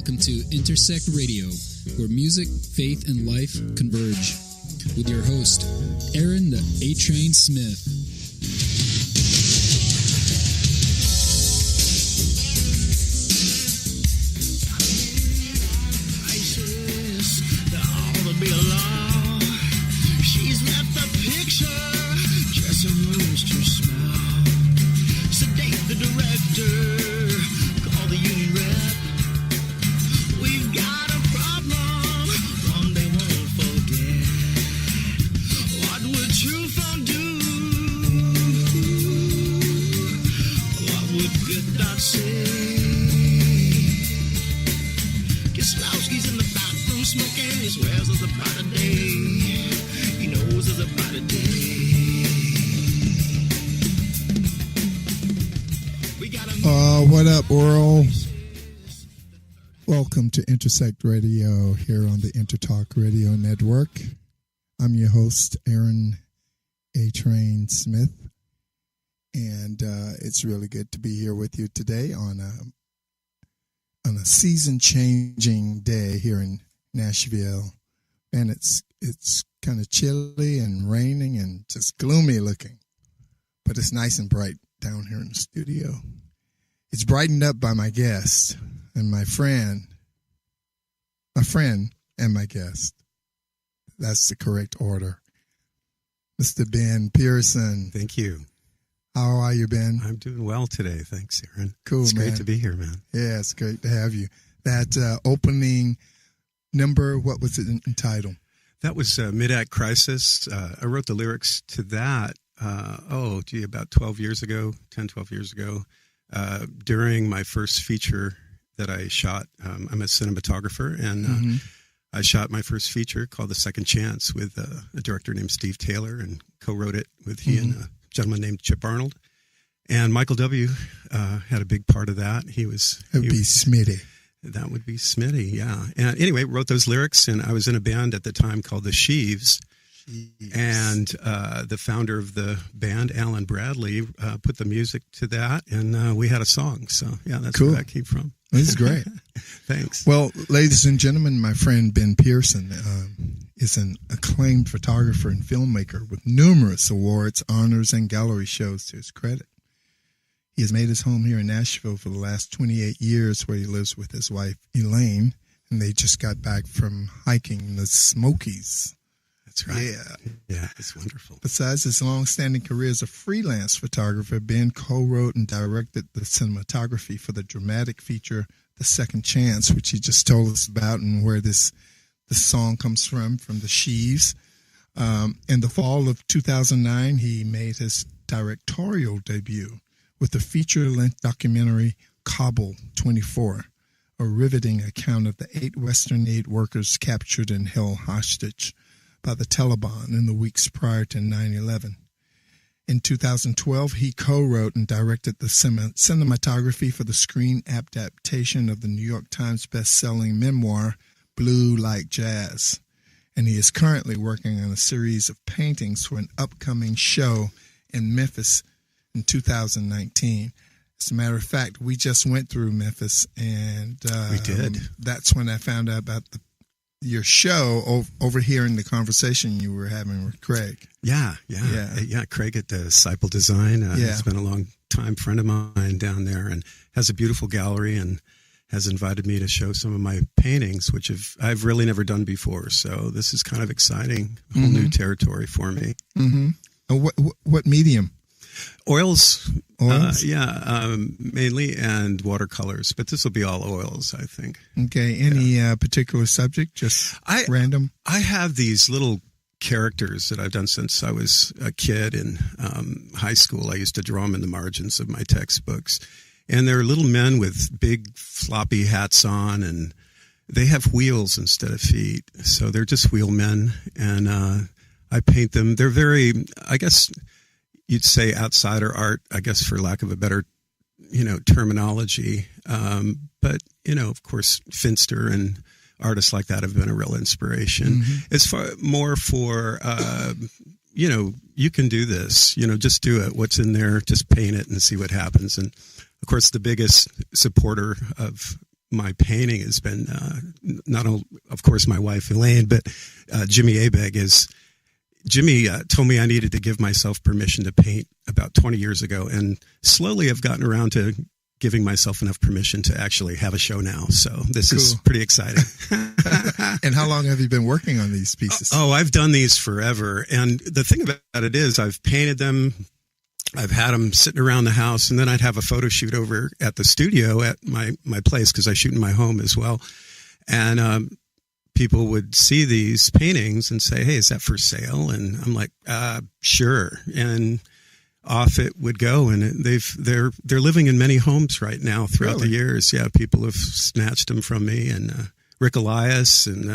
welcome to Intersect Radio, where music, faith, and life converge. With your host, Aaron the A-Train Smith. She's left the picture, dressing rooms too small. Sedate the director, call the union rep. We've got a problem, one they won't forget. What would true phone do? What would good not say? Kislowski's in the bathroom smoking, he swears there's a brighter day. He knows there's a brighter day. What up, world? Welcome to Intersect Radio here on the Intertalk Radio Network. I'm your host, Aaron A-Train Smith, and it's really good to be here with you today on a season-changing day here in Nashville, and it's kind of chilly and raining and just gloomy looking, but it's nice and bright down here in the studio. It's brightened up by my guest and my friend and my guest. That's the correct order. Mr. Ben Pearson. Thank you. How are you, Ben? I'm doing well today. Thanks, Aaron. Cool, it's man. Great to be here, man. Yeah, it's great to have you. That opening number, what was it entitled? That was Mid-Act Crisis. I wrote the lyrics to that, about 12 years ago, during my first feature that I shot. I'm a cinematographer, and I shot my first feature called The Second Chance with a director named Steve Taylor, and co-wrote it with he and a gentleman named Chip Arnold. And Michael W. Had a big part of that. That would be Smitty. That would be Smitty, yeah. And anyway, wrote those lyrics, and I was in a band at the time called the Sheaves. And the founder of the band, Alan Bradley, put the music to that, and we had a song. So, yeah, that's cool. Where that came from. This is great. Thanks. Well, ladies and gentlemen, my friend Ben Pearson is an acclaimed photographer and filmmaker with numerous awards, honors, and gallery shows to his credit. He has made his home here in Nashville for the last 28 years, where he lives with his wife, Elaine, and they just got back from hiking in the Smokies. That's right. Yeah, it's wonderful. Besides his long-standing career as a freelance photographer, Ben co-wrote and directed the cinematography for the dramatic feature The Second Chance, which he just told us about, and where this song comes from the Sheaves. In the fall of 2009, he made his directorial debut with the feature-length documentary Kabul24, a riveting account of the 8 Western aid workers captured and held hostage by the Taliban in the weeks prior to 9/11. In 2012, he co-wrote and directed the cinematography for the screen adaptation of the New York Times best-selling memoir, Blue Like Jazz. And he is currently working on a series of paintings for an upcoming show in Memphis in 2019. As a matter of fact, we just went through Memphis, and we did. That's when I found out about your show, overhearing the conversation you were having with Craig. Yeah. Craig at Disciple Design. He's been a long time friend of mine down there, and has a beautiful gallery, and has invited me to show some of my paintings, which I've really never done before. So this is kind of exciting, whole new territory for me. What medium? Oils? Mainly, and watercolors, but this will be all oils, I think. Okay, any particular subject, just random? I have these little characters that I've done since I was a kid in high school. I used to draw them in the margins of my textbooks, and they're little men with big floppy hats on, and they have wheels instead of feet, so they're just wheel men, and I paint them. They're very, I guess you'd say, outsider art, I guess, for lack of a better, terminology. But, of course, Finster and artists like that have been a real inspiration. It's more for, you can do this, just do it. What's in there, just paint it and see what happens. And, of course, the biggest supporter of my painting has been not only, of course, my wife Elaine, but Jimmy Abeg is. Jimmy told me I needed to give myself permission to paint about 20 years ago, and slowly I've gotten around to giving myself enough permission to actually have a show now. So this is pretty exciting. And how long have you been working on these pieces? Oh, I've done these forever. And the thing about it is I've painted them. I've had them sitting around the house, and then I'd have a photo shoot over at the studio at my place, because I shoot in my home as well. And people would see these paintings and say, "Hey, is that for sale?" And I'm like, "Sure." And off it would go, and they're living in many homes right now throughout the years. Yeah, people have snatched them from me, and Rick Elias and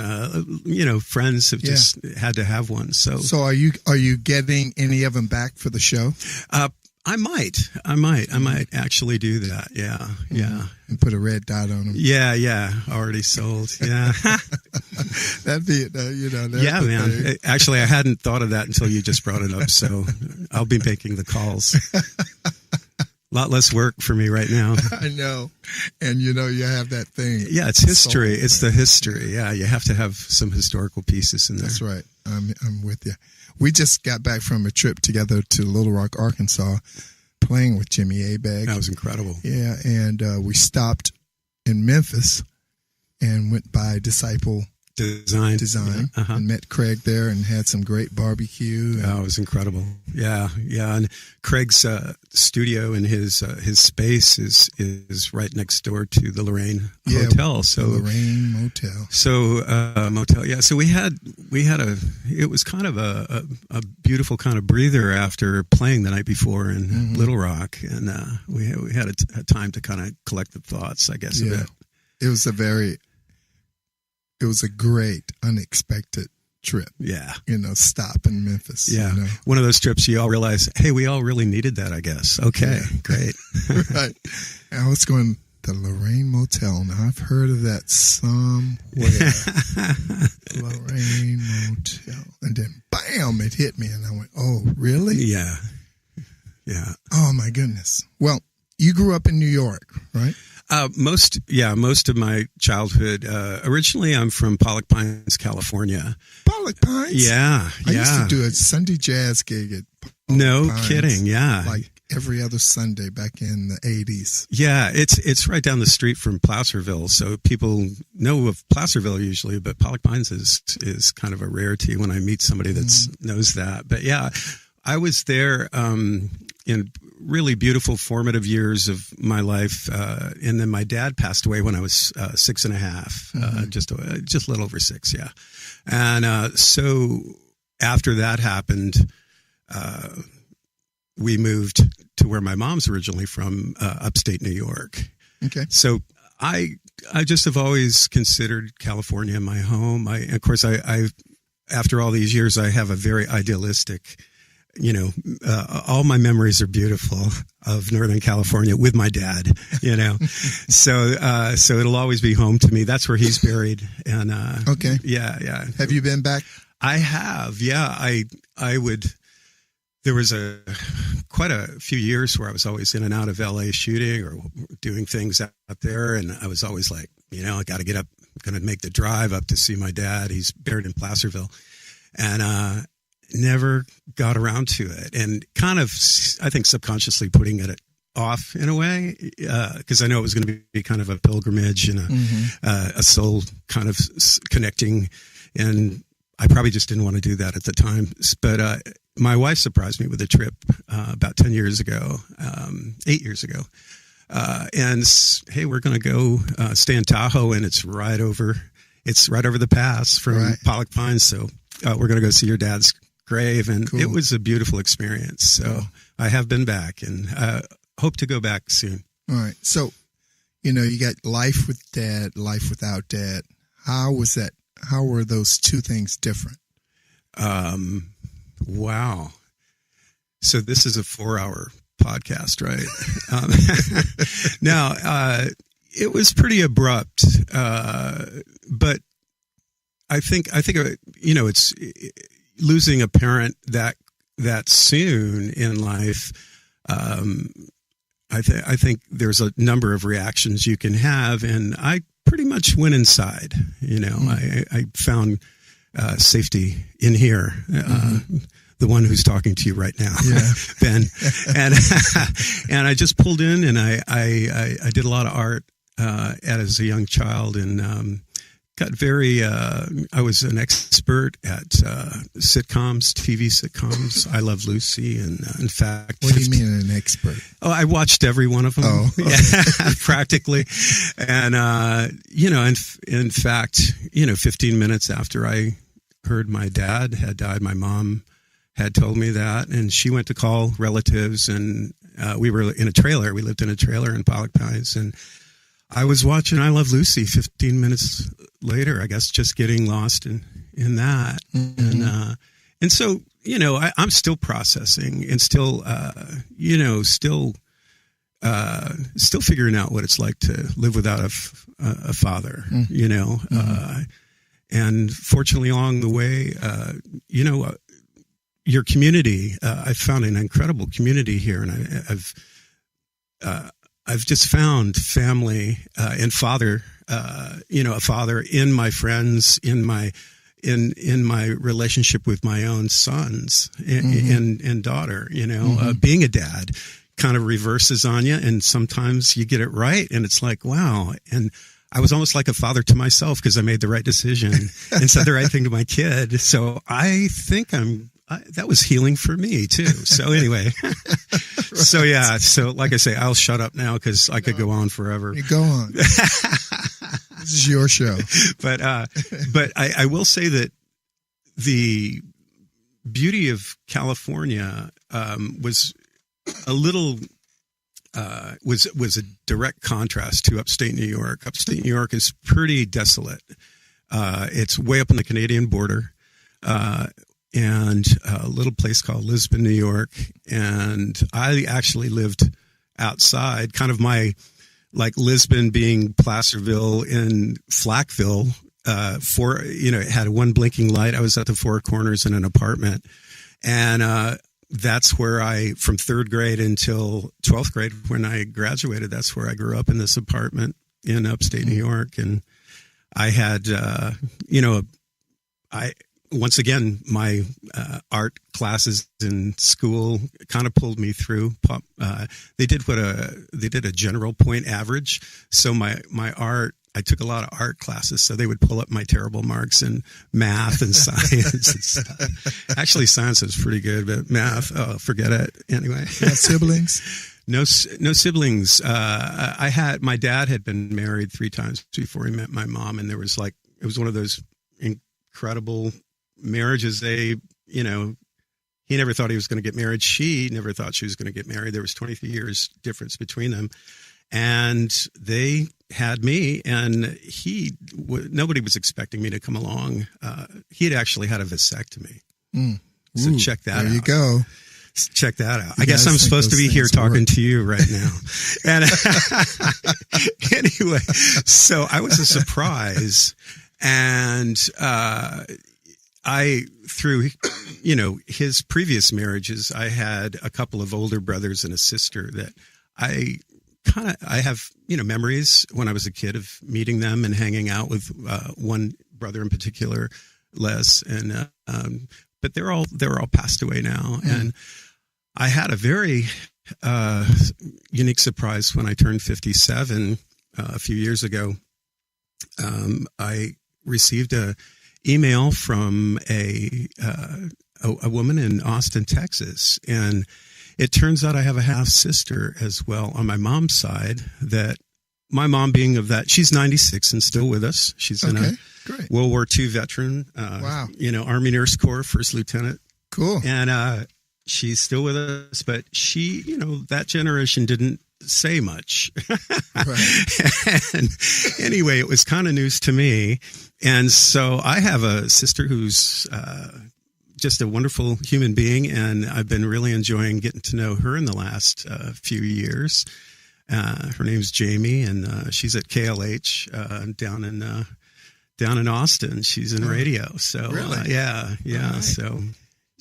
friends have just had to have one. So are you getting any of them back for the show? I might actually do that. Yeah. And put a red dot on them. Yeah. Already sold. Yeah. That'd be it. Yeah, man. Actually, I hadn't thought of that until you just brought it up. So I'll be making the calls. A lot less work for me right now. I know. And you have that thing. Yeah, it's history. It's the history. Yeah, you have to have some historical pieces in there. That's right. I'm with you. We just got back from a trip together to Little Rock, Arkansas, playing with Jimmy Abeg. That was incredible. Yeah, and we stopped in Memphis and went by Disciple Design and met Craig there and had some great barbecue. Oh, it was incredible. Yeah. And Craig's studio and his space is right next door to the Lorraine Hotel. So the Lorraine Motel. So motel. Yeah. So we had it was kind of a beautiful kind of breather after playing the night before in Little Rock, and we had a time to kind of collect the thoughts, I guess. A bit. It was a great, unexpected trip. Yeah. Stop in Memphis. Yeah. One of those trips you all realize, hey, we all really needed that, I guess. Okay, great. Right. And I was going to the Lorraine Motel. Now, I've heard of that somewhere. Lorraine Motel. And then, bam, it hit me. And I went, oh, really? Yeah. Oh, my goodness. Well, you grew up in New York, right? Most of my childhood. Originally, I'm from Pollock Pines, California. Pollock Pines? Yeah. I used to do a Sunday jazz gig at Pollock Pines, kidding, yeah. Like every other Sunday back in the 80s. Yeah, it's right down the street from Placerville, so people know of Placerville usually, but Pollock Pines is kind of a rarity when I meet somebody that knows that. But yeah, I was there in really beautiful formative years of my life, and then my dad passed away when I was 6.5, just a little over 6, yeah. And so after that happened, we moved to where my mom's originally from, upstate New York. Okay. So I just have always considered California my home. Of course, after all these years, I have a very idealistic. All my memories are beautiful of Northern California with my dad, so it'll always be home to me. That's where he's buried. And, okay. Yeah. Have you been back? I have. Yeah. I would, there was quite a few years where I was always in and out of LA shooting or doing things out there. And I was always like, I got to get up, I'm going to make the drive up to see my dad. He's buried in Placerville. And, never got around to it, and kind of, I think, subconsciously putting it off in a way, because I know it was going to be kind of a pilgrimage and a soul kind of connecting, and I probably just didn't want to do that at the time. But my wife surprised me with a trip about 10 years ago, 8 years ago, and hey, we're going to go stay in Tahoe, and it's right over the pass from Pollock Pines, so we're going to go see your dad's grave, and It was a beautiful experience. So I have been back, and hope to go back soon. All right. So, you got life with dad, life without dad. How was that? How were those two things different? Wow. So this is a 4-hour podcast, right? Now, it was pretty abrupt, but I think it's losing a parent that soon in life. I think there's a number of reactions you can have, and I pretty much went inside. I found safety in here. The one who's talking to you right now, Ben, and I just pulled in, and I did a lot of art as a young child, and got very. I was an expert at sitcoms, TV sitcoms. I Love Lucy, and in fact, what do you mean an expert? Oh, I watched every one of them. Oh, okay. Yeah, practically, and in fact, 15 minutes after I heard my dad had died, my mom had told me that, and she went to call relatives, and we were in a trailer. We lived in a trailer in Pollock Pines, and I was watching I Love Lucy 15 minutes later, I guess, just getting lost in that. Mm-hmm. And so, I'm still processing and still figuring out what it's like to live without a father, mm-hmm. And fortunately along the way, your community, I found an incredible community here, and I've just found family and father, a father in my friends, in my relationship with my own sons and daughter. Being a dad kind of reverses on you, and sometimes you get it right, and it's like, wow. And I was almost like a father to myself because I made the right decision and said the right thing to my kid. So I think that was healing for me too. So anyway, right. So yeah. So like I say, I'll shut up now because I could go on forever. You go on. This is your show. But I will say that the beauty of California was a little was a direct contrast to upstate New York. Upstate New York is pretty desolate. It's way up on the Canadian border. And a little place called Lisbon, New York. And I actually lived outside, kind of like Lisbon being Placerville in Flackville. It had one blinking light. I was at the Four Corners in an apartment. And that's where from 3rd grade until 12th grade, when I graduated, that's where I grew up, in this apartment in upstate New York. And I had, once again, my art classes in school kind of pulled me through. They did a general point average. So my art, I took a lot of art classes, so they would pull up my terrible marks in math and science and stuff. Actually, science was pretty good, but math, forget it. Anyway. You had siblings? No siblings. My dad had been married 3 times before he met my mom, and it was one of those incredible marriages. He never thought he was going to get married. She never thought she was going to get married. There was 23 years difference between them, and they had me, and nobody was expecting me to come along. He had actually had a vasectomy. So check that out. There you go. Check that out. I guess I'm supposed to be here talking to you right now. And anyway, so I was a surprise, and through his previous marriages, I had a couple of older brothers and a sister that I have memories when I was a kid of meeting them and hanging out with one brother in particular, Les, and but they're all passed away now. And I had a very unique surprise when I turned 57 a few years ago. I received a email from a woman in Austin, Texas, and it turns out I have a half sister as well on my mom's side. That my mom being of that, she's 96 and still with us. She's in a great World War II veteran. Wow. Army Nurse Corps, first lieutenant. Cool. And she's still with us, but she, that generation didn't say much. Right. And anyway, it was kind of news to me. And so I have a sister who's just a wonderful human being, and I've been really enjoying getting to know her in the last few years. Her name's Jamie, and she's at KLH down in Austin. She's in radio. So really? yeah. Right. So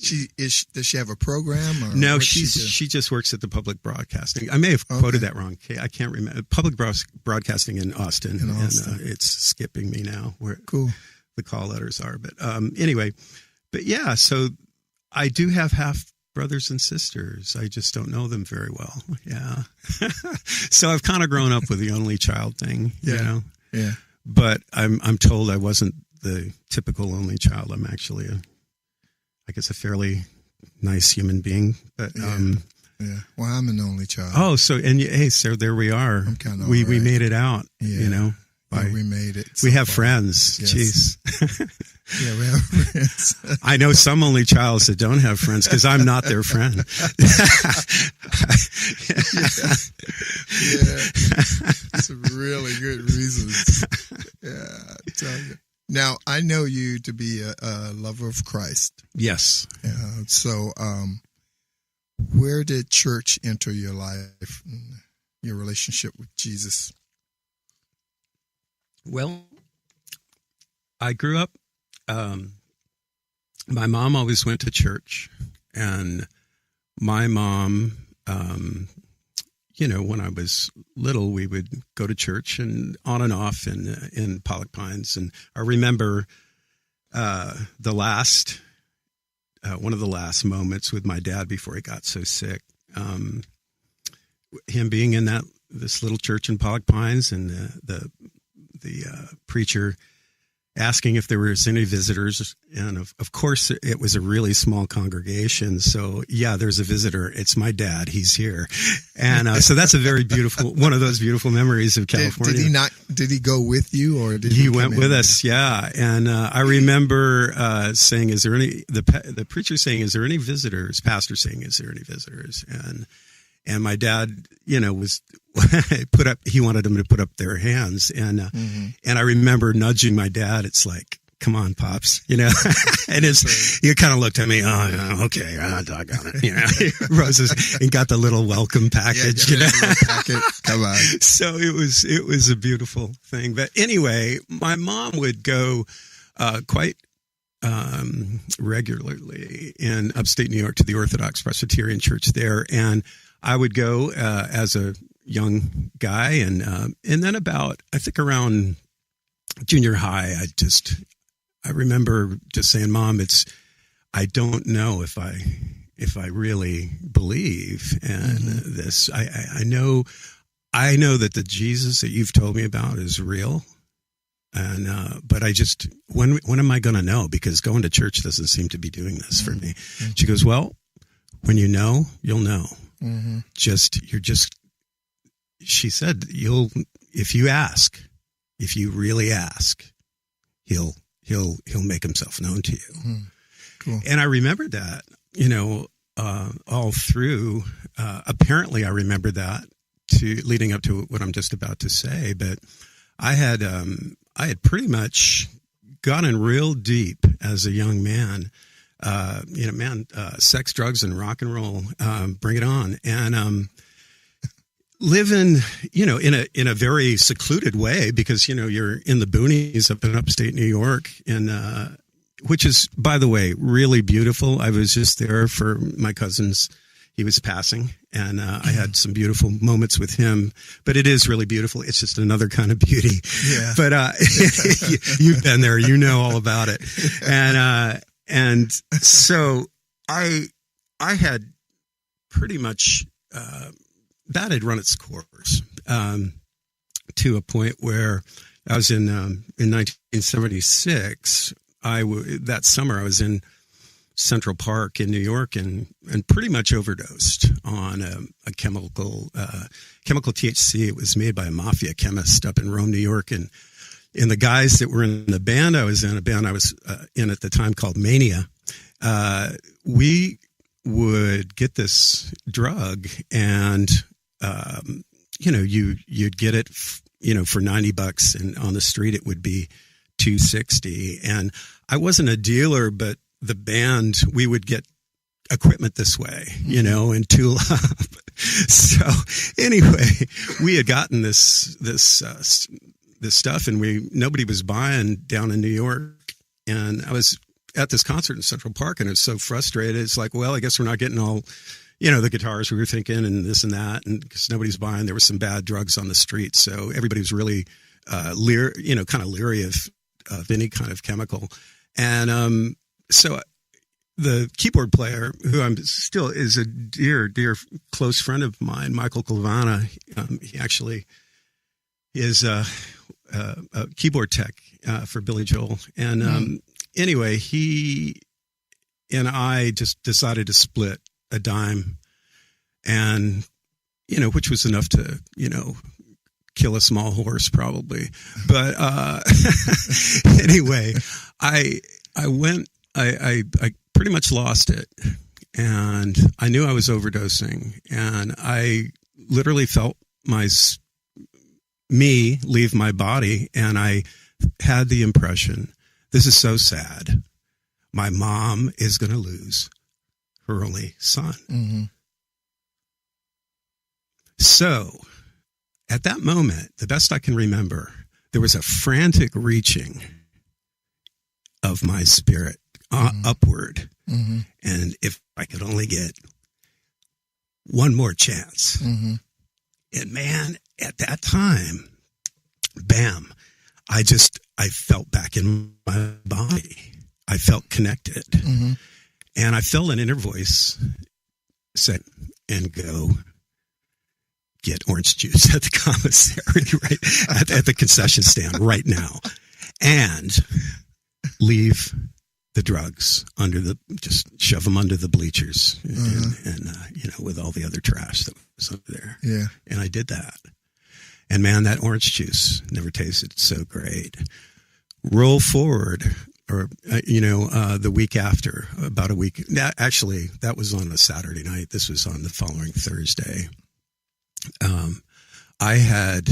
Does she have a program? Or no, she just works at the public broadcasting. I may have quoted that wrong. I can't remember. Public broadcasting in Austin. And it's skipping me now where the call letters are. But anyway, but yeah, so I do have half brothers and sisters. I just don't know them very well. Yeah. So I've kind of grown up with the only child thing, you know? Yeah. But I'm told I wasn't the typical only child. I'm actually I guess a fairly nice human being, but yeah. Well, I'm an only child. Oh, so so there we are. I'm kind of we made it out. You know, we made it. We have friends. Yes. Jeez. Yeah, we have friends. I know some only childs that don't have friends because I'm not their friend. Some really good reasons. Yeah, I tell you. Now, I know you to be a lover of Christ. Yes. So, where did church enter your life, your relationship with Jesus? Well, I grew up, my mom always went to church, and my mom, when I was little, we would go to church and on and off in Pollock Pines. And I remember one of the last moments with my dad before he got so sick, him being in this little church in Pollock Pines, and the preacher asking if there was any visitors. And of course, it was a really small congregation. So, yeah, there's a visitor. It's my dad. He's here. And so that's a very beautiful, one of those beautiful memories of California. Did he go with you, or did he went with us? Yeah. And I remember saying, is there any, the preacher saying, is there any visitors? Pastor saying, is there any visitors? And my dad, was he wanted them to put up their hands. And I remember nudging my dad. It's like, come on, Pops, and he kind of looked at me. Oh, yeah, okay. Doggone it. He roses and got the little welcome package, packet. Come on. So it was a beautiful thing. But anyway, my mom would go, quite, regularly in upstate New York to the Orthodox Presbyterian Church there. And I would go as a young guy, and then about, I think around junior high, I remember just saying, Mom, I don't know if I really believe in this. I know that the Jesus that you've told me about is real. And, but when am I going to know? Because going to church doesn't seem to be doing this for me. She goes, well, when you know, you'll know. She said, if you really ask, he'll make himself known to you. Cool. And I remember that, all through, apparently I remember that leading up to what I'm just about to say, but I had pretty much gotten real deep as a young man. Sex, drugs, and rock and roll, bring it on. And living, in a very secluded way, because, you're in the boonies up in upstate New York, and which is, by the way, really beautiful. I was just there for my cousin's. He was passing, and I had some beautiful moments with him. But it is really beautiful. It's just another kind of beauty. Yeah. But you've been there. You know all about it. And so I had pretty much that had run its course to a point where I was in 1976. That summer I was in Central Park in New York and pretty much overdosed on a chemical THC. It was made by a mafia chemist up in Rome, New York, and the guys that were in the band I was in, a band I was in at the time called Mania, we would get this drug, and you'd get it for $90, and on the street it would be $260. And I wasn't a dealer, but the band, we would get equipment this way, and tool up. So anyway, we had gotten this stuff, and nobody was buying down in New York. And at this concert in Central Park, and it's so frustrated. It's like, well, I guess we're not getting all, the guitars we were thinking and this and that, and because nobody's buying. There was some bad drugs on the street, so everybody was really kind of leery of any kind of chemical. And so the keyboard player, who I'm still is a dear close friend of mine, Michael Clavana, he actually is a keyboard tech for Billy Joel. And anyway, he and I just decided to split a dime, and which was enough to kill a small horse probably. But anyway, I pretty much lost it, and I knew I was overdosing, and I literally felt me leave my body, and I had the impression, this is so sad. My mom is going to lose her only son. Mm-hmm. So at that moment, the best I can remember, there was a frantic reaching of my spirit upward. Mm-hmm. And if I could only get one more chance. Mm-hmm. And man, at that time, bam, I felt back in my body. I felt connected. Mm-hmm. And I felt an inner voice say, and go get orange juice at the commissary, right? At the concession stand right now. And leave the drugs just shove them under the bleachers and with all the other trash that was up there. Yeah. And I did that. And man, that orange juice never tasted so great. Roll forward, or, the week after, about a week. That was on a Saturday night. This was on the following Thursday. I had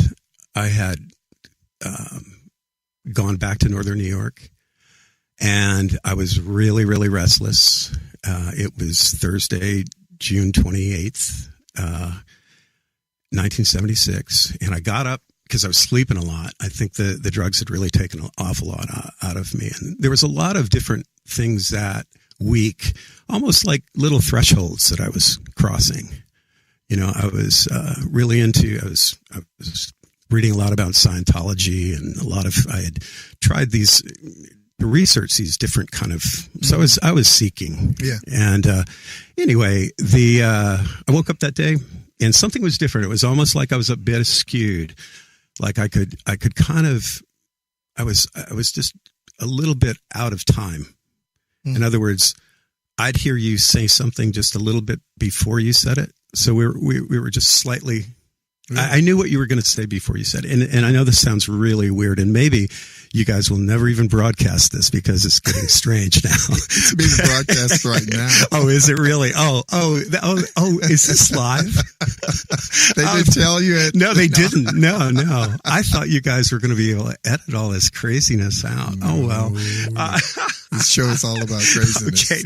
gone back to Northern New York, and I was really, really restless. It was Thursday, June 28th, 1976. And I got up because I was sleeping a lot. I think the drugs had really taken an awful lot out of me. And there was a lot of different things that week, almost like little thresholds that I was crossing. I was really I was reading a lot about Scientology, and I had tried to research these different kind of, so I was seeking. Yeah. And anyway, I woke up that day and something was different. It was almost like I was a bit skewed. Like I could kind of, I was just a little bit out of time. In other words, I'd hear you say something just a little bit before you said it. So we were just slightly, I knew what you were going to say before you said it. And I know this sounds really weird, and maybe you guys will never even broadcast this because it's getting strange now. It's being broadcast right now. Oh, is it really? Oh, is this live? They did tell you it? No, they didn't. No. I thought you guys were going to be able to edit all this craziness out. No. Oh, well. This show is all about craziness. Okay,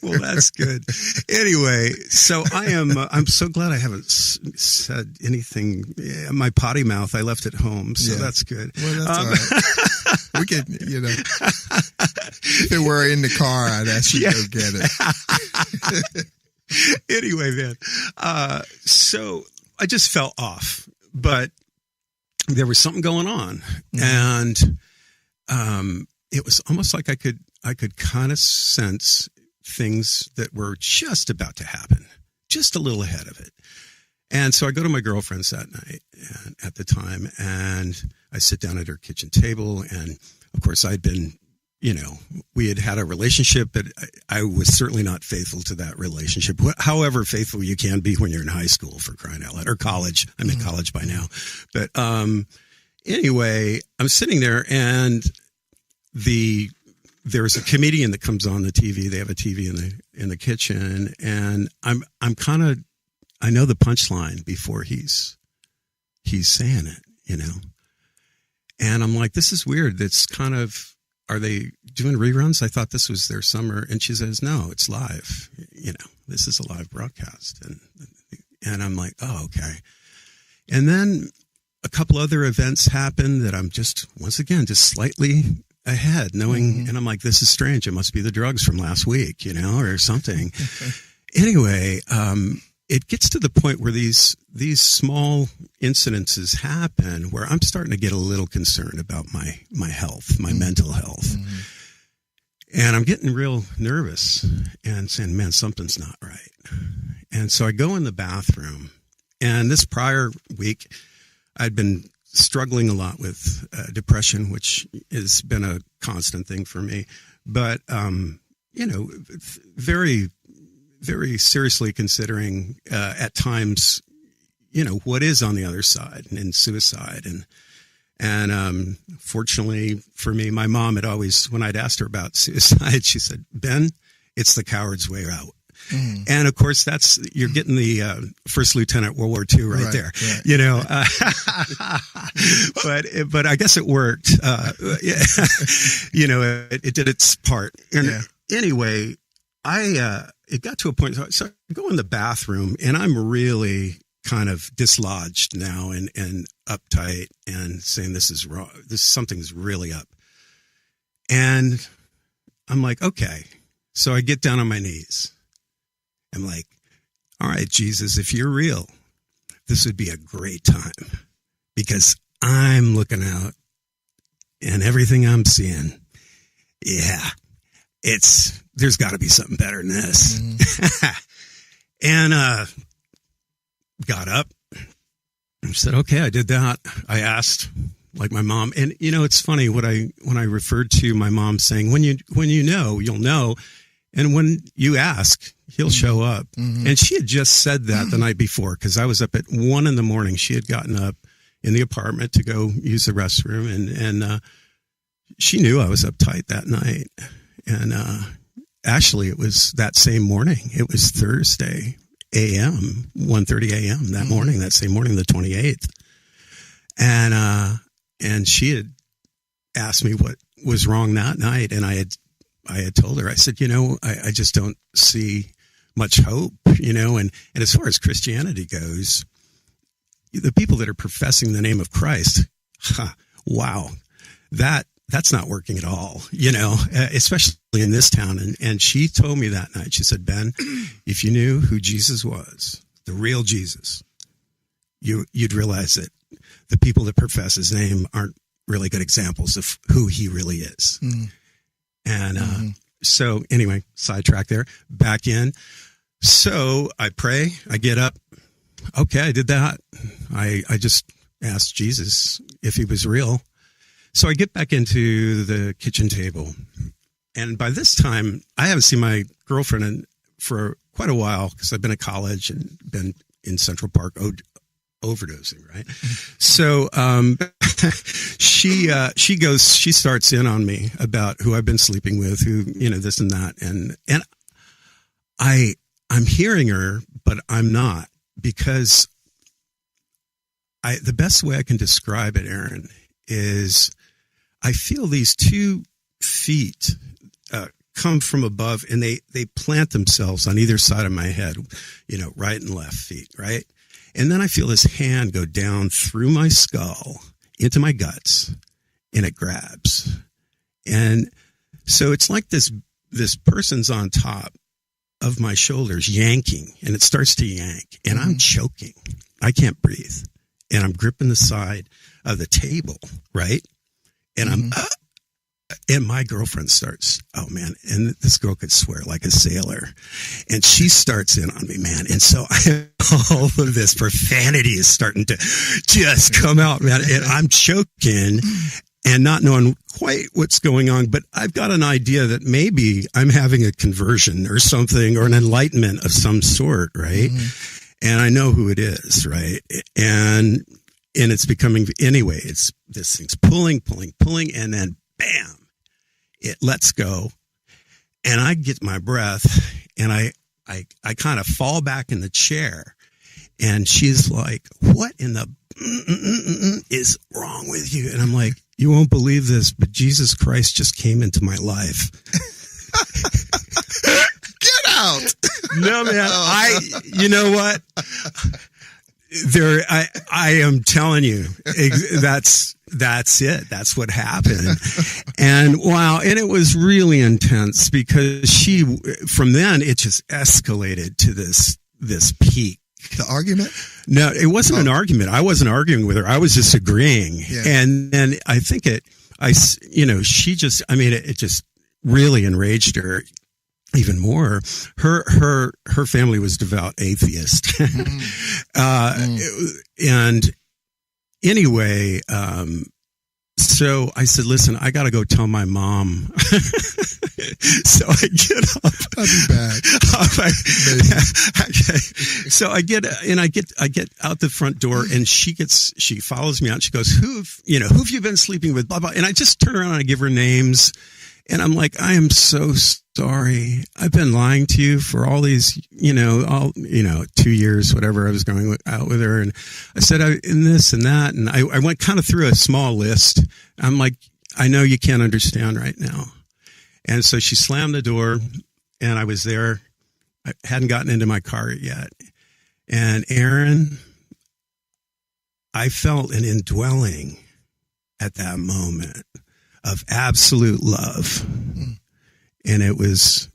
well, that's good. Anyway, so I'm so glad I haven't said anything. My potty mouth, I left at home, so that's good. Well, that's all right. We could, if it were in the car, I'd ask you to go get it. Anyway, man, so I just fell off, but there was something going on, and it was almost like I could kind of sense things that were just about to happen, just a little ahead of it. And so I go to my girlfriend's that night at the time, and I sit down at her kitchen table. And of course I'd been, we had a relationship, but I was certainly not faithful to that relationship. However faithful you can be when you're in high school, for crying out loud, or college. I'm in college by now. But anyway, I'm sitting there, and there's a comedian that comes on the TV. They have a TV in the kitchen, and I'm kind of, I know the punchline before he's saying it, and I'm like, this is weird. That's kind of, are they doing reruns? I thought this was their summer. And she says, no, it's live. This is a live broadcast. And I'm like, oh, okay. And then a couple other events happen that I'm just, once again, just slightly ahead, knowing, and I'm like, this is strange. It must be the drugs from last week, or something. Anyway, it gets to the point where these small incidences happen where I'm starting to get a little concerned about my health, my mental health. And I'm getting real nervous and saying, man, something's not right. And so I go in the bathroom, and this prior week I'd been struggling a lot with depression, which has been a constant thing for me. But, very, very seriously considering at times, what is on the other side and suicide. And fortunately for me, my mom had always, when I'd asked her about suicide, she said, Ben, it's the coward's way out. And of course, you're getting the First Lieutenant World War II right there, but I guess it worked. It did its part. And anyway, it got to a point, so I go in the bathroom and I'm really kind of dislodged now and uptight and saying, this is wrong. Something's really up. And I'm like, okay. So I get down on my knees. I'm like, all right, Jesus, if you're real, this would be a great time because I'm looking out and everything I'm seeing. Yeah, there's got to be something better than this. And got up and said, okay, I did that. I asked like my mom, and it's funny when I referred to my mom saying, when you know, you'll know. And when you ask, he'll show up. And she had just said that the night before, because I was up at 1 a.m. She had gotten up in the apartment to go use the restroom. And she knew I was uptight that night. And actually, it was that same morning. It was Thursday a.m., 1:30 a.m. that morning, that same morning, the 28th. And she had asked me what was wrong that night. And I had told her, I said, I just don't see much hope, and as far as Christianity goes, the people that are professing the name of Christ, wow, that's not working at all, especially in this town. And she told me that night, she said, Ben, if you knew who Jesus was, the real Jesus, you'd realize that the people that profess his name aren't really good examples of who he really is. And so anyway, sidetrack there, back in. So I pray, I get up. Okay, I did that. I just asked Jesus if he was real. So I get back into the kitchen table. And by this time, I haven't seen my girlfriend for quite a while because I've been at college and been in Central Park overdosing, right? So she starts in on me about who I've been sleeping with, who, this and that. And I'm hearing her, but I'm not, because the best way I can describe it, Aaron, is I feel these 2 feet come from above, and they plant themselves on either side of my head, right and left feet, right? And then I feel this hand go down through my skull into my guts, and it grabs. And so it's like this person's on top of my shoulders yanking, and it starts to yank, and I'm choking. I can't breathe. And I'm gripping the side of the table, right? And and my girlfriend starts, oh man, and this girl could swear like a sailor. And she starts in on me, man. And so all of this profanity is starting to just come out, man. And I'm choking and not knowing quite what's going on, but I've got an idea that maybe I'm having a conversion or something, or an enlightenment of some sort, right? And I know who it is, right? And it's becoming, anyway, this thing's pulling, and then bam, it lets go. And I get my breath, and I kind of fall back in the chair, and she's like, what in the is wrong with you? And I'm like, you won't believe this, but Jesus Christ just came into my life. Get out. No, man. You know what? I am telling you, that's it. That's what happened. And wow. And it was really intense because from then it just escalated to this peak. The argument? No, it wasn't an argument. I wasn't arguing with her. I was just agreeing. Yeah. And then I think it just really enraged her even more. Her family was devout atheist. And anyway, so I said, listen, I got to go tell my mom. So I get up. I'll be back. Okay. So I get out the front door, and she follows me out. She goes, who have you been sleeping with? Blah, blah. And I just turn around and I give her names. And I'm like, I am so sorry. I've been lying to you for all these, 2 years, whatever. I was going out with her. And I said, in this and that. And I went kind of through a small list. I'm like, I know you can't understand right now. And so she slammed the door, and I was there. I hadn't gotten into my car yet. And Aaron, I felt an indwelling at that moment of absolute love. And it was,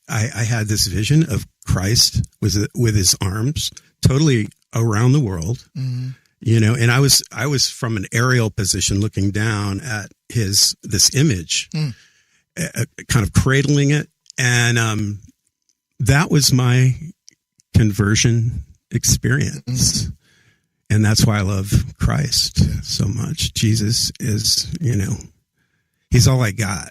I had this vision of Christ with his arms totally around the world, and I was from an aerial position looking down at this image, kind of cradling it. And, that was my conversion experience. And that's why I love Christ so much. Jesus is, he's all I got.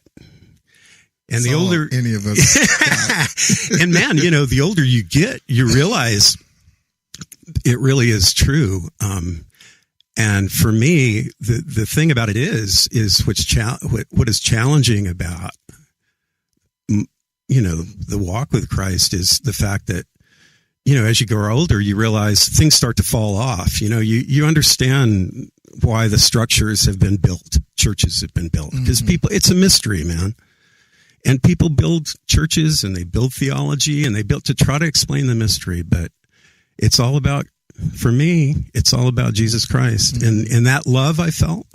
And the older any of us and man, the older you get, you realize it really is true. And for me, the thing about it is what is challenging about, the walk with Christ is the fact that, as you grow older, you realize things start to fall off. You understand why the structures have been built, churches have been built, because it's a mystery, man. And people build churches and they build theology and they build to try to explain the mystery, but it's all about, for me, it's all about Jesus Christ. And that love I felt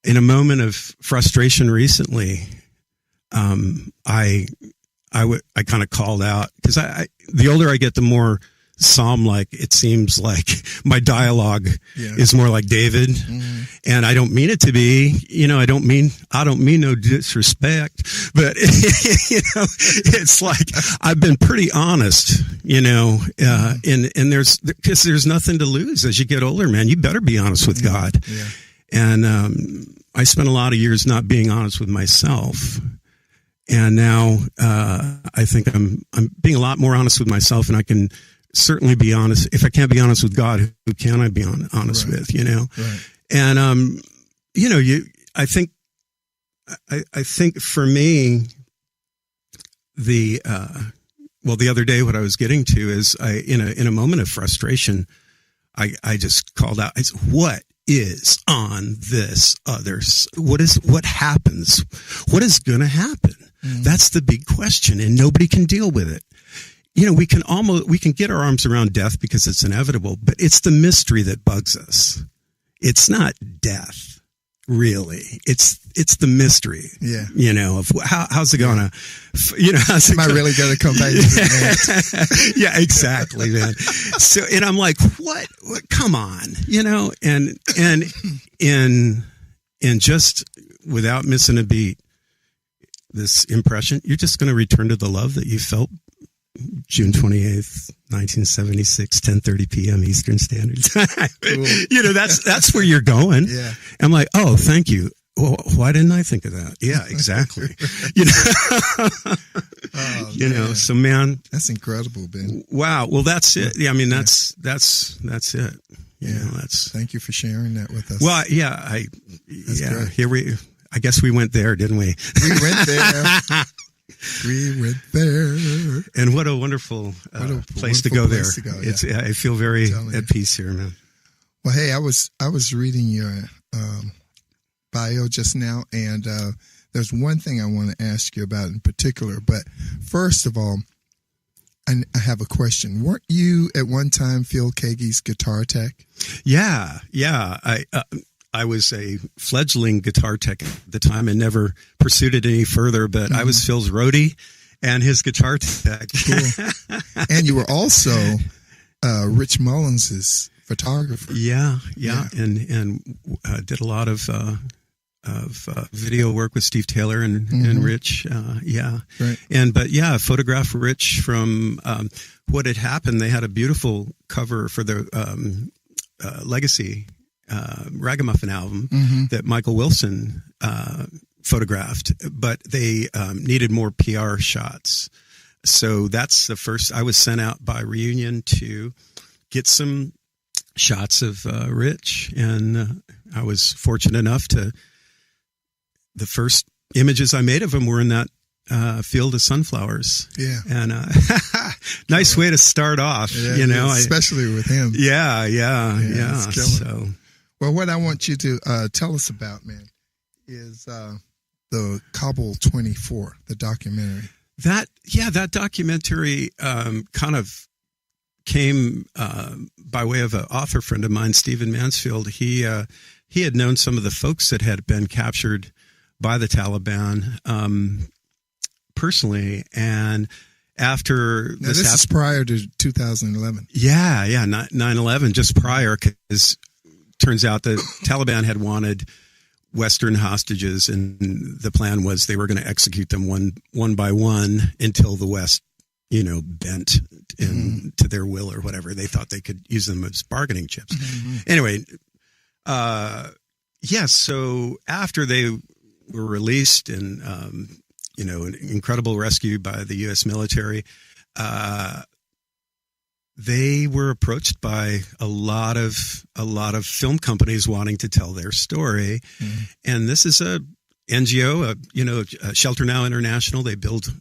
in a moment of frustration recently, I kind of called out, because the older I get, the more Psalm-like it seems like my dialogue is more like David, and I don't mean it to be. I don't mean no disrespect, but it's like I've been pretty honest. And there's nothing to lose as you get older, man. You better be honest with God. Yeah. And I spent a lot of years not being honest with myself. And now I think I'm being a lot more honest with myself, and I can certainly be honest. If I can't be honest with God, who can I be honest with? Right. And I think for me, the other day, what I was getting to is in a moment of frustration, I just called out. I said, what is on this others? What happens? What is going to happen? That's the big question, and nobody can deal with it. We can get our arms around death because it's inevitable, but it's the mystery that bugs us. It's not death, really. It's the mystery. Yeah. Of how's it gonna, am I really gonna come back to that? Yeah, exactly, man. So, and I'm like, what, come on, and just without missing a beat, this impression, you're just going to return to the love that you felt June 28th, 1976, 10:30 p.m. Eastern Standard Time. Cool. That's where you're going. Yeah. I'm like, oh, thank you. Well, why didn't I think of that? Yeah, exactly. So man, that's incredible, Ben. Wow. Well, that's it. Yeah. I mean, that's it. Thank you for sharing that with us. Well, great. I guess we went there, didn't we? We went there. We went there. And what a wonderful place to go there. I feel very at peace here, man. Well, hey, I was reading your bio just now, and there's one thing I want to ask you about in particular. But first of all, I have a question. Weren't you at one time Phil Keaggy's guitar tech? Yeah. I was a fledgling guitar tech at the time and never pursued it any further, but I was Phil's roadie and his guitar tech. Cool. And you were also Rich Mullins's photographer. Yeah. And did a lot of video work with Steve Taylor and Rich. Right. Photographed Rich from what had happened. They had a beautiful cover for the Legacy Ragamuffin album that Michael Wilson photographed, but they needed more PR shots. So that's the first. I was sent out by Reunion to get some shots of Rich, and I was fortunate enough to. The first images I made of him were in that field of sunflowers. Yeah, and nice way to start off. Yeah, especially with him. Yeah. So, well, what I want you to tell us about, man, is the Kabul24, the documentary. That documentary kind of came by way of an author friend of mine, Stephen Mansfield. He had known some of the folks that had been captured by the Taliban personally, and after this is prior to 2011. Yeah, 9/11, just prior, because turns out the Taliban had wanted Western hostages, and the plan was they were going to execute them one by one until the West, bent to their will or whatever. They thought they could use them as bargaining chips. Anyway, so after they were released and, an incredible rescue by the U.S. military, they were approached by a lot of film companies wanting to tell their story. And this is a NGO, Shelter Now International. They build,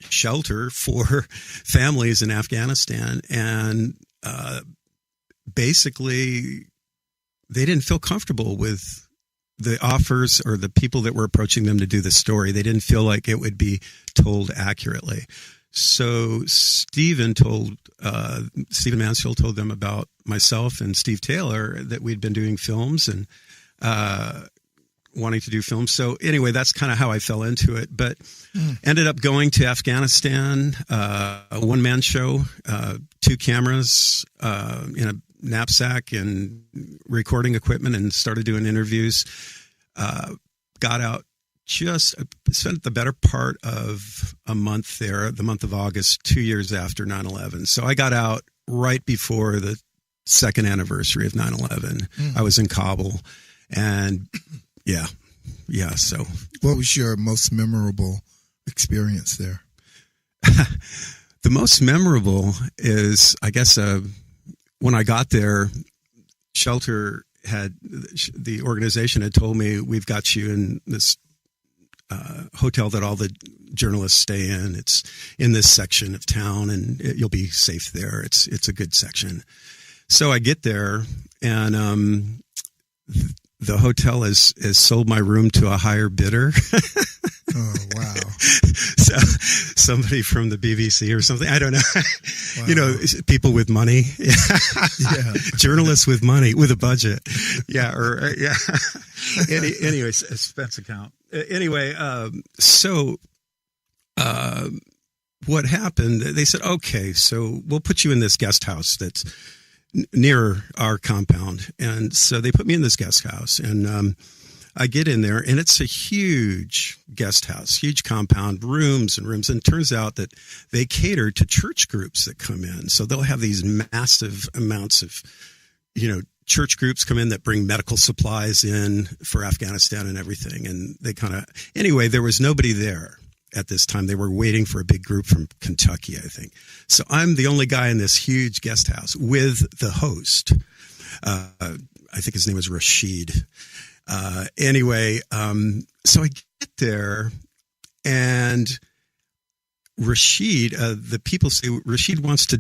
shelter for families in Afghanistan. And basically, they didn't feel comfortable with the offers or the people that were approaching them to do the story. They didn't feel like it would be told accurately. So Stephen Mansfield told them about myself and Steve Taylor, that we'd been doing films and wanting to do films. So anyway, that's kind of how I fell into it, but ended up going to Afghanistan, a one-man show, 2 cameras in a knapsack and recording equipment, and started doing interviews. Got out, spent the better part of a month there, the month of August, 2 years after 9/11. So I got out right before the second anniversary of 9/11. I was in Kabul, and so. What was your most memorable experience there? The most memorable is, I guess, when I got there, the organization had told me, we've got you in this hotel that all the journalists stay in. It's in this section of town, and you'll be safe there. It's a good section. So I get there, and the hotel has sold my room to a higher bidder. Oh, wow. So somebody from the BBC or something, I don't know. Wow. People with money. Yeah. Journalists with money, with a budget. Yeah. Anyway, expense account. Anyway, what happened, they said, okay, so we'll put you in this guest house that's near our compound. And so they put me in this guest house, and I get in there, and it's a huge guest house, huge compound, rooms and rooms. And it turns out that they cater to church groups that come in. So they'll have these massive amounts of, church groups come in that bring medical supplies in for Afghanistan and everything. And they anyway, there was nobody there at this time. They were waiting for a big group from Kentucky, I think. So I'm the only guy in this huge guest house with the host. I think his name was Rashid. Anyway, so I get there, and Rashid, the people say, Rashid wants to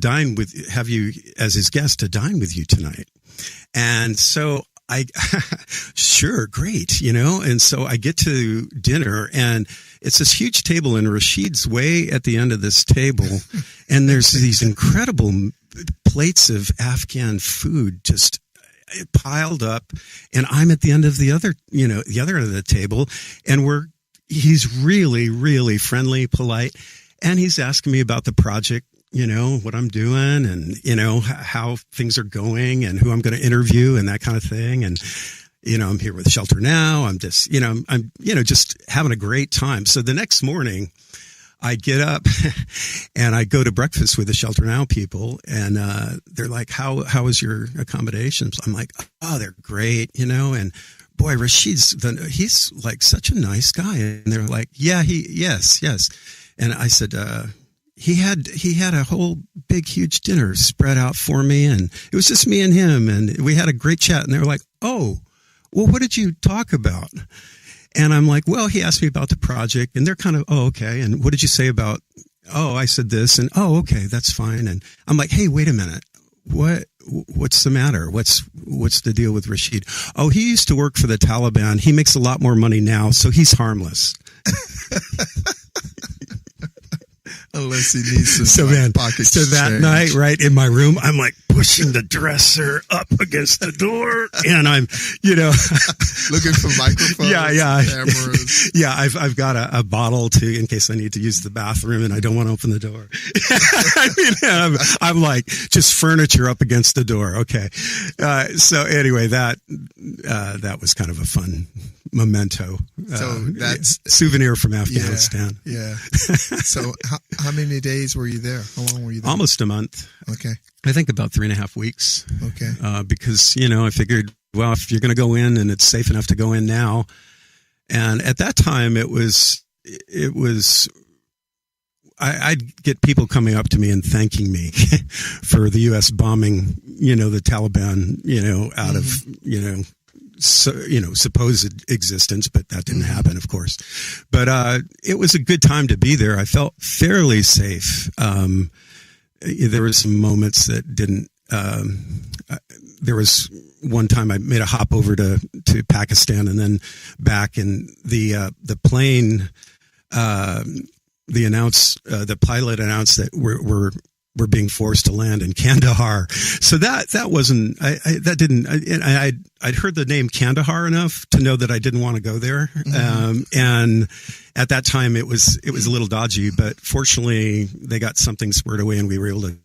have you as his guest to dine with you tonight. And so sure, great, and so I get to dinner, and it's this huge table, and Rashid's way at the end of this table, and there's these incredible plates of Afghan food just piled up, and I'm at the end of the other end of the table, and he's really, really friendly, polite, and he's asking me about the project, what I'm doing, and, how things are going, and who I'm going to interview, and that kind of thing. And, I'm here with Shelter Now. I'm just, I'm just having a great time. So the next morning I get up and I go to breakfast with the Shelter Now people, and they're like, how is your accommodations? I'm like, oh, they're great, and boy, he's like such a nice guy. And they're like, yes. And I said, he had a whole big, huge dinner spread out for me, and it was just me and him, and we had a great chat. And they were like, oh, well, what did you talk about? And I'm like, well, he asked me about the project, and they're kind of, oh, okay. And what did you say about, oh, I said this, and oh, okay, that's fine. And I'm like, hey, wait a minute. What's the matter? What's the deal with Rashid? Oh, he used to work for the Taliban. He makes a lot more money now, so he's harmless. Unless he needs some pocket so that change. Night, right in my room, I'm like pushing the dresser up against the door, and I'm, looking for microphones, cameras. Yeah, I've got a bottle in case I need to use the bathroom, and I don't want to open the door. I'm like just furniture up against the door. Okay, so anyway, that was kind of a fun memento. So that's souvenir from Afghanistan. Yeah. So how many days were you there? How long were you there? Almost a month. Okay. I think about 3.5 weeks. Okay. Because, I figured, well, if you're going to go in and it's safe enough to go in now. And at that time I'd get people coming up to me and thanking me for the U.S. bombing, the Taliban, out of, supposed existence, but that didn't happen, of course. But it was a good time to be there. I felt fairly safe. There were some moments that didn't. There was one time I made a hop over to Pakistan and then back, and the plane. The pilot announced that we're being forced to land in Kandahar. So that wasn't, I'd heard the name Kandahar enough to know that I didn't want to go there. Mm-hmm. And at that time it was a little dodgy, but fortunately they got something squared away and we were able to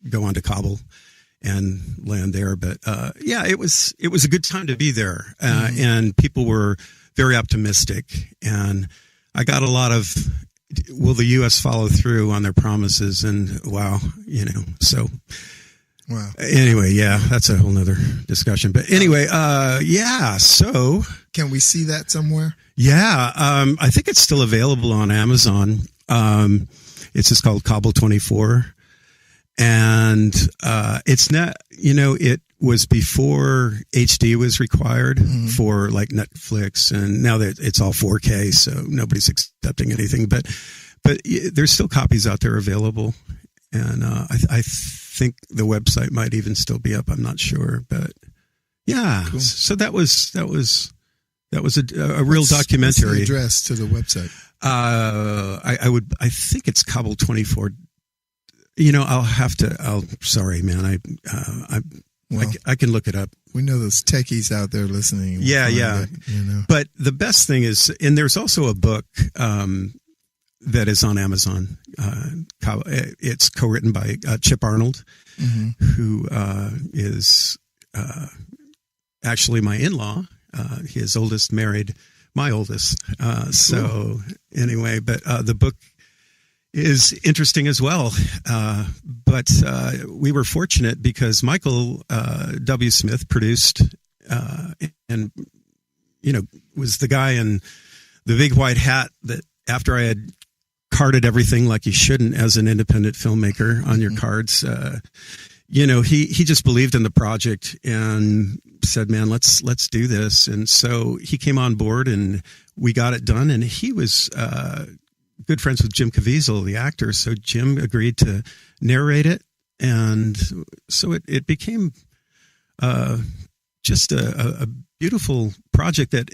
go on to Kabul and land there. But, it was a good time to be there. And people were very optimistic, and I got a lot of, will the U.S. follow through on their promises? And wow. Anyway, that's a whole nother discussion. But anyway, so. Can we see that somewhere? Yeah. I think it's still available on Amazon. It's just called Kabul24. And, it's not, it was before HD was required for like Netflix, and now that it's all 4K, so nobody's accepting anything, but there's still copies out there available. And, I think the website might even still be up. I'm not sure, but yeah. Cool. So that was a real documentary. What's the address to the website? I think it's Kabul24. Sorry, man. I can look it up. We know those techies out there listening. Yeah. But the best thing is, and there's also a book that is on Amazon. It's co-written by Chip Arnold, who is actually my in-law. His oldest married my oldest. So anyway, but the book is interesting as well. But we were fortunate because Michael W. Smith produced and, was the guy in the big white hat that after I had carded everything like you shouldn't as an independent filmmaker on your cards, he just believed in the project and said, man, let's do this. And so he came on board and we got it done. And he was good friends with Jim Caviezel, the actor. So Jim agreed to narrate it. And so it became just a beautiful project that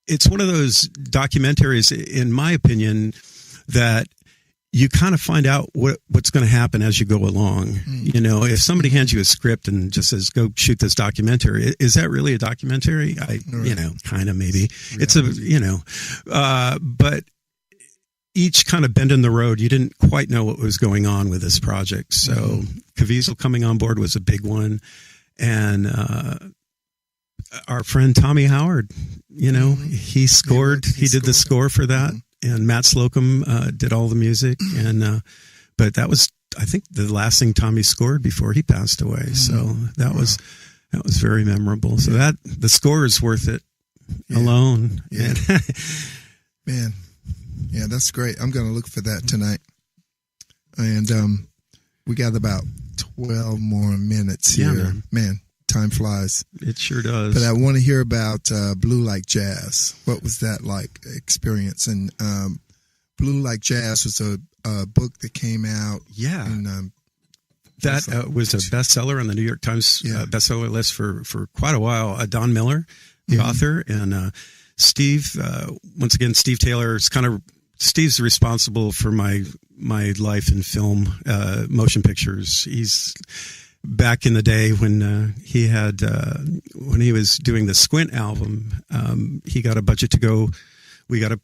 it's one of those documentaries, in my opinion, that you kind of find out what's going to happen as you go along. You know, if somebody hands you a script and just says, go shoot this documentary, is that really a documentary? You know, kind of maybe. Yeah. It's but each kind of bend in the road, you didn't quite know what was going on with this project. So Caviezel coming on board was a big one. And our friend Tommy Howard, you know, he scored, he did the score for that. And Matt Slocum did all the music, and but that was, I think, the last thing Tommy scored before he passed away. So that was very memorable. So that the score is worth it alone. Yeah. Man, yeah, that's great. I'm going to look for that tonight. And we got about 12 more minutes here. Man, time flies. It sure does. But I want to hear about Blue Like Jazz. What was that like experience? And Blue Like Jazz was a book that came out. Yeah. In, that was a bestseller on the New York Times bestseller list for quite a while. Don Miller, the author, and Steve, once again, Steve Taylor is Steve's responsible for my life in film, motion pictures. He's back in the day when he had when he was doing the Squint album, he got a budget to go. We got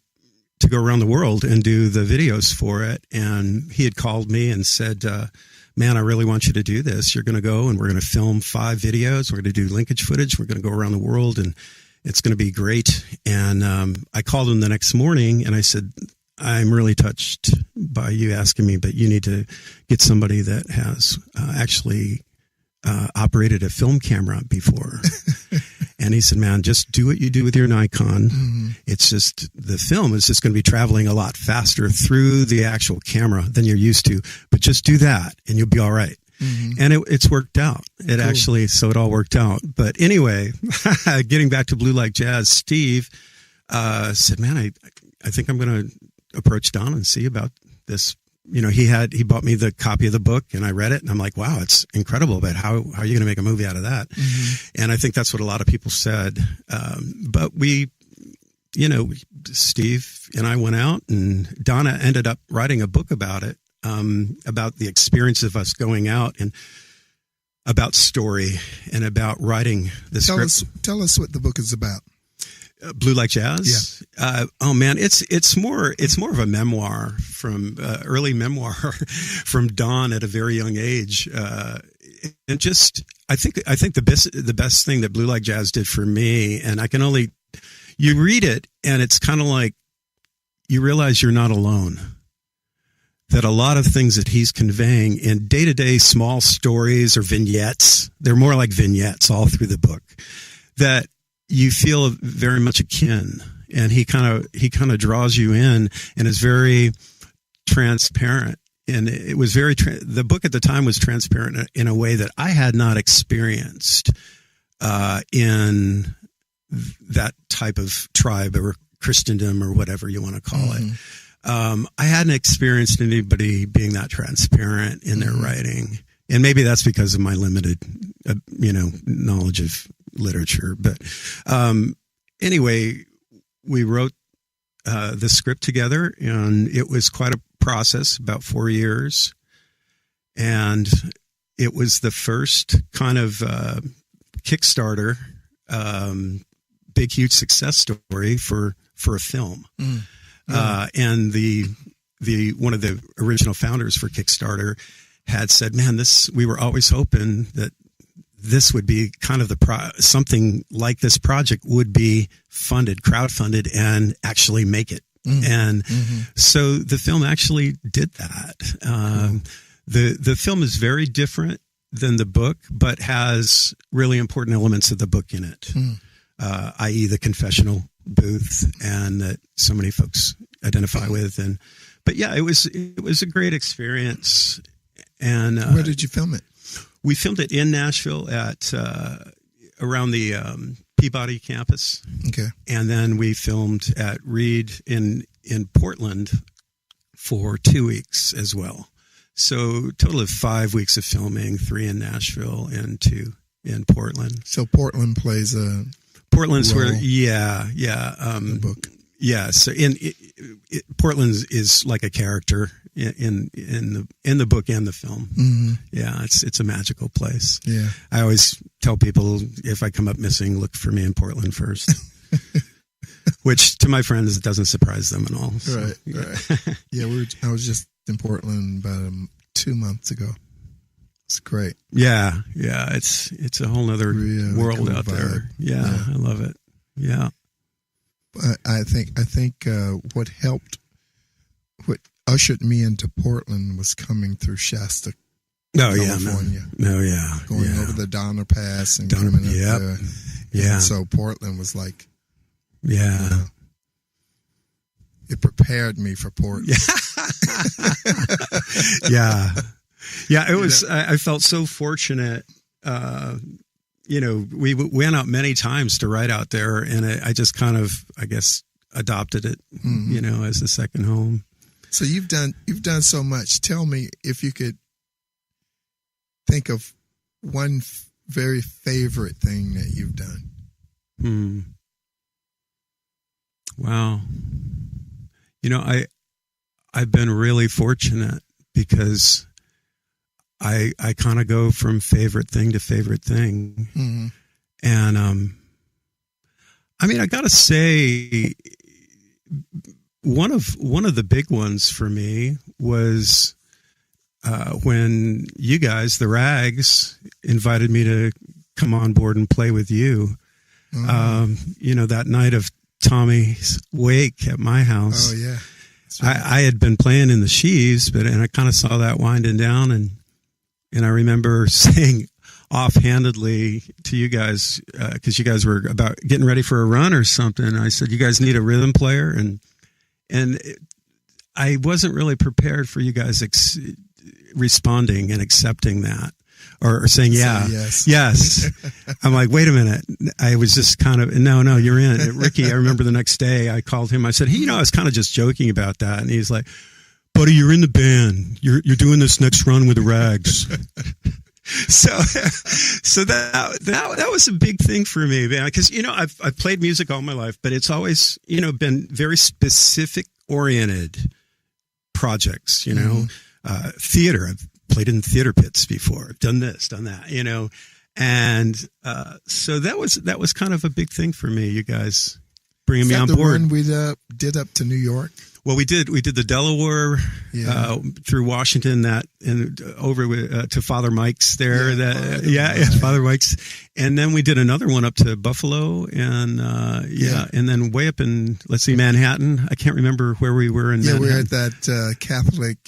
to go around the world and do the videos for it, and he had called me and said, "Man, I really want you to do this. You're going to go and we're going to film 5 videos. We're going to do linkage footage. We're going to go around the world, and it's going to be great." And I called him the next morning and I said, "I'm really touched by you asking me, but you need to get somebody that has actually operated a film camera before." And he said, "Man, just do what you do with your Nikon. It's just, the film is just going to be traveling a lot faster through the actual camera than you're used to, but just do that and you'll be all right." And it's worked out. It actually, so it all worked out. But anyway, getting back to Blue Like Jazz, Steve said, "Man, I think I'm going to approach Don and see about this." You know, he bought me the copy of the book and I read it and I'm like, wow, it's incredible, but how are you going to make a movie out of that? And I think that's what a lot of people said. But we, you know, Steve and I went out and Donna ended up writing a book about it, about the experience of us going out and about story and about writing the script. Tell us what the book is about. Blue Like Jazz. Yeah. Oh man, it's more of a memoir from early memoir from Don at a very young age, and just I think the best thing that Blue Like Jazz did for me, and you read it and it's kind of like you realize you're not alone. That a lot of things that he's conveying in day-to-day small stories or vignettes, they're more like vignettes all through the book, that you feel very much akin, and he kind of draws you in and is very transparent. And it was the book at the time was transparent in a way that I had not experienced in that type of tribe or Christendom or whatever you want to call it. I hadn't experienced anybody being that transparent in their writing. And maybe that's because of my limited, knowledge of literature. But anyway, we wrote the script together, and it was quite a process, about 4 years. And it was the first kind of Kickstarter, big, huge success story for a film. And the one of the original founders for Kickstarter had said, "Man, we were always hoping that this would be kind of something like this project would be crowdfunded and actually make it." And so the film actually did that. The film is very different than the book, but has really important elements of the book in it, i.e. the confessional booth, and that so many folks identify with. But yeah, it was a great experience. And where did you film it? We filmed it in Nashville at around the Peabody campus. Okay. And then we filmed at Reed in Portland for 2 weeks as well. So a total of 5 weeks of filming, 3 in Nashville and 2 in Portland. So Portland plays a Portland's role. where, yeah. The book. Yeah. So Portland is like a character in the book and the film. Mm-hmm. Yeah. It's a magical place. Yeah. I always tell people if I come up missing, look for me in Portland first, which to my friends, it doesn't surprise them at all. So, Right. yeah. Right. Yeah. I was just in Portland about 2 months ago. It's great. Yeah. It's a whole nother Really world cool out vibe. there. Yeah. I love it. Yeah. I think what ushered me into Portland was coming through Shasta, Oh, California. yeah. No, yeah. Going over the Donner Pass and coming up there. Yeah. And so Portland was like, Yeah. you know, it prepared me for Portland. Yeah. Yeah. It was, I felt so fortunate. We went out many times to write out there, and I just kind of, I guess, adopted it, as a second home. So you've done so much. Tell me if you could think of one very favorite thing that you've done. Wow. I've been really fortunate because I kind of go from favorite thing to favorite thing. Mm-hmm. And, I gotta say, one of the big ones for me was, when you guys, the Rags, invited me to come on board and play with you. Mm-hmm. That night of Tommy's wake at my house. Oh yeah. Right. I had been playing in the sheaves, and I kind of saw that winding down, and I remember saying offhandedly to you guys, because you guys were about getting ready for a run or something. I said, "You guys need a rhythm player," and I wasn't really prepared for you guys responding and accepting that, or saying, "Yeah, yes." I'm like, "Wait a minute." I was just kind of, no, you're in. Ricky, I remember the next day I called him. I said, "Hey, I was kind of just joking about that," and he's like, "Buddy, you're in the band. You're doing this next run with the Rags." So that was a big thing for me, man, because I've played music all my life, but it's always been very specific oriented projects. Theater. I've played in theater pits before. I've done this, done that. And so that was kind of a big thing for me. You guys bringing me on board. The one we did up to New York. Well, we did the Delaware through Washington, over to Father Mike's there. Father Mike's, and then we did another one up to Buffalo, and and then way up in Manhattan. I can't remember where we were in. Manhattan. We were at that Catholic.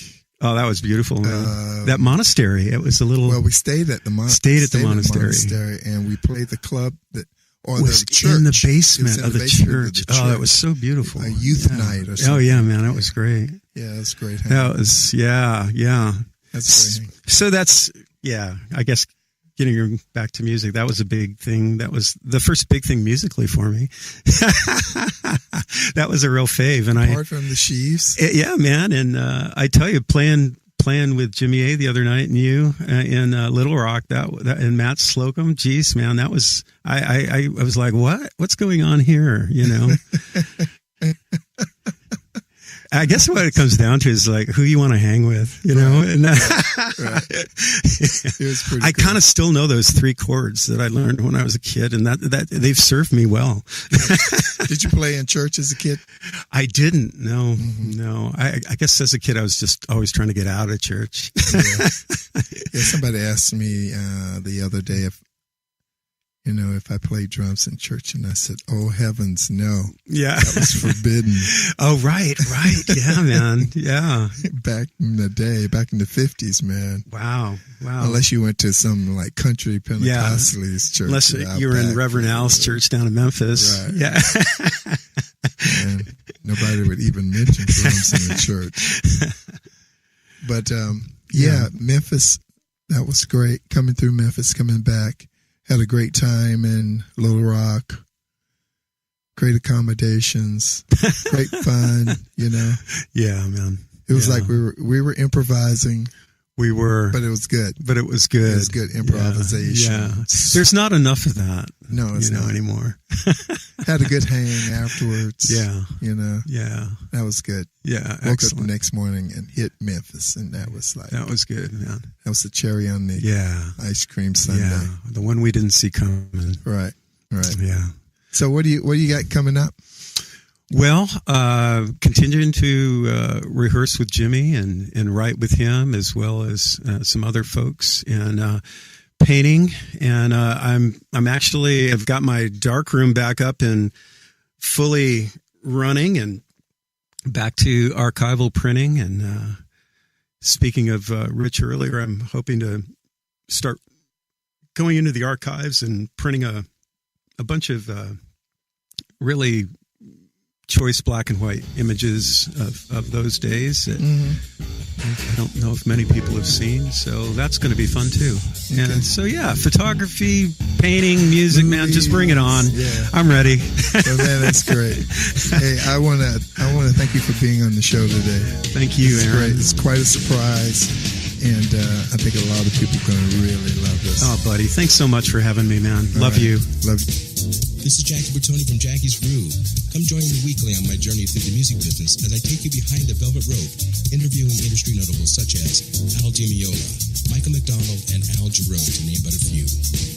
Oh, that was beautiful. That monastery. It was a little. Well, we stayed at the monastery, and we played the club that. Or was the church. In the basement of the church. Oh, that was so beautiful. A youth night or something. Oh, yeah, man. That was great. Yeah, that's great. That was, yeah. That's great. So that's, I guess getting back to music, that was a big thing. That was the first big thing musically for me. That was a real fave. And apart from the sheaves? Yeah, man. And I tell you, playing with Jimmy A the other night and you in Little Rock, that and Matt Slocum. Geez, man, that was I was like, what's going on here? I guess what it comes down to is like who you want to hang with, And right. It was pretty. I kind of still know those 3 chords that I learned when I was a kid, and that they've served me well. Did you play in church as a kid? I didn't. No, no. I guess as a kid, I was just always trying to get out of church. Somebody asked me the other day if I played drums in church, and I said, "Oh heavens, no!" Yeah, that was forbidden. Oh right, yeah, man, yeah. Back in the day, back in the 50s, man. Wow. Unless you went to some like country Pentecostalist church. Unless you were in Reverend Al's church down in Memphis. Right. Yeah. And nobody would even mention drums in the church. But Memphis, that was great. Coming through Memphis, coming back. Had a great time in Little Rock. Great accommodations. Great fun, Yeah, man. It was like we were improvising We were. But it was good. But it was good. It was good improvisation. Yeah. There's not enough of that. No, it's not anymore. Had a good hang afterwards. Yeah. Yeah. That was good. Yeah. Woke up the next morning and hit Memphis, and that was that was good, man. That was the cherry on the ice cream sundae. Yeah. The one we didn't see coming. Right. Yeah. So what do you got coming up? Well, continuing to rehearse with Jimmy and write with him, as well as some other folks, and painting. And I'm actually, I've got my darkroom back up and fully running, and back to archival printing. And speaking of Rich earlier, I'm hoping to start going into the archives and printing a bunch of really choice black and white images of those days that I don't know if many people have seen, so that's going to be fun too. Okay. And so photography, painting, music, man, just bring it on. I'm ready. Well, man, that's great. Hey, I want to thank you for being on the show today. Thank you, Aaron. Great. It's quite a surprise, and I think a lot of people are going to really love this. Oh, buddy, thanks so much for having me, man. Love you. This is Jackie Bertoni from Jackie's Groove. Come join me weekly on my journey through the music business as I take you behind the velvet rope, interviewing industry notables such as Al Di Meola, Michael McDonald, and Al Jarreau, to name but a few.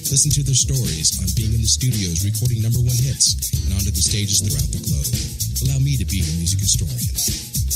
Listen to their stories on being in the studios recording #1 hits and onto the stages throughout the globe. Allow me to be your music historian.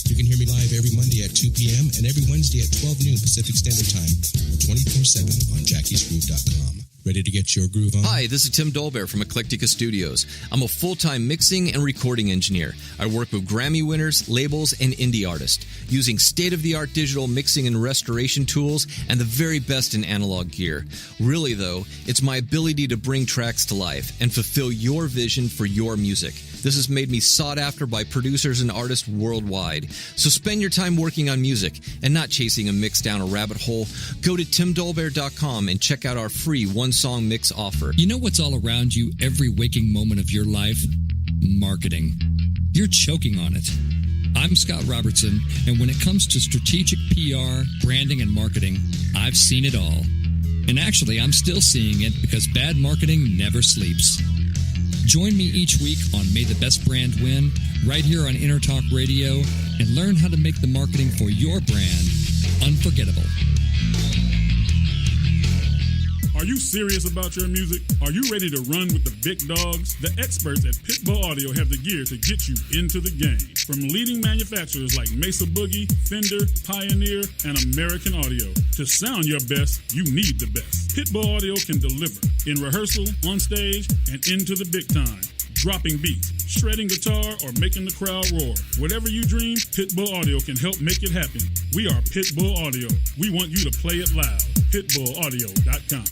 You can hear me live every Monday at 2 p.m. and every Wednesday at 12 noon Pacific Standard Time or 24/7 on jackiesgroove.com. Ready to get your groove on? Hi, this is Tim Dolbear from Eclectica Studios. I'm a full-time mixing and recording engineer. I work with Grammy winners, labels, and indie artists, using state-of-the-art digital mixing and restoration tools and the very best in analog gear. Really, though, it's my ability to bring tracks to life and fulfill your vision for your music. This has made me sought after by producers and artists worldwide. So spend your time working on music and not chasing a mix down a rabbit hole. Go to timdolbear.com and check out our free one-song mix offer. You know what's all around you every waking moment of your life? Marketing. You're choking on it. I'm Scott Robertson, and when it comes to strategic PR, branding, and marketing, I've seen it all. And actually, I'm still seeing it because bad marketing never sleeps. Join me each week on May the Best Brand Win, right here on Intertalk Radio, and learn how to make the marketing for your brand unforgettable. Are you serious about your music? Are you ready to run with the big dogs? The experts at Pitbull Audio have the gear to get you into the game. From leading manufacturers like Mesa Boogie, Fender, Pioneer, and American Audio. To sound your best, you need the best. Pitbull Audio can deliver in rehearsal, on stage, and into the big time. Dropping beats, shredding guitar, or making the crowd roar. Whatever you dream, Pitbull Audio can help make it happen. We are Pitbull Audio. We want you to play it loud. Pitbullaudio.com.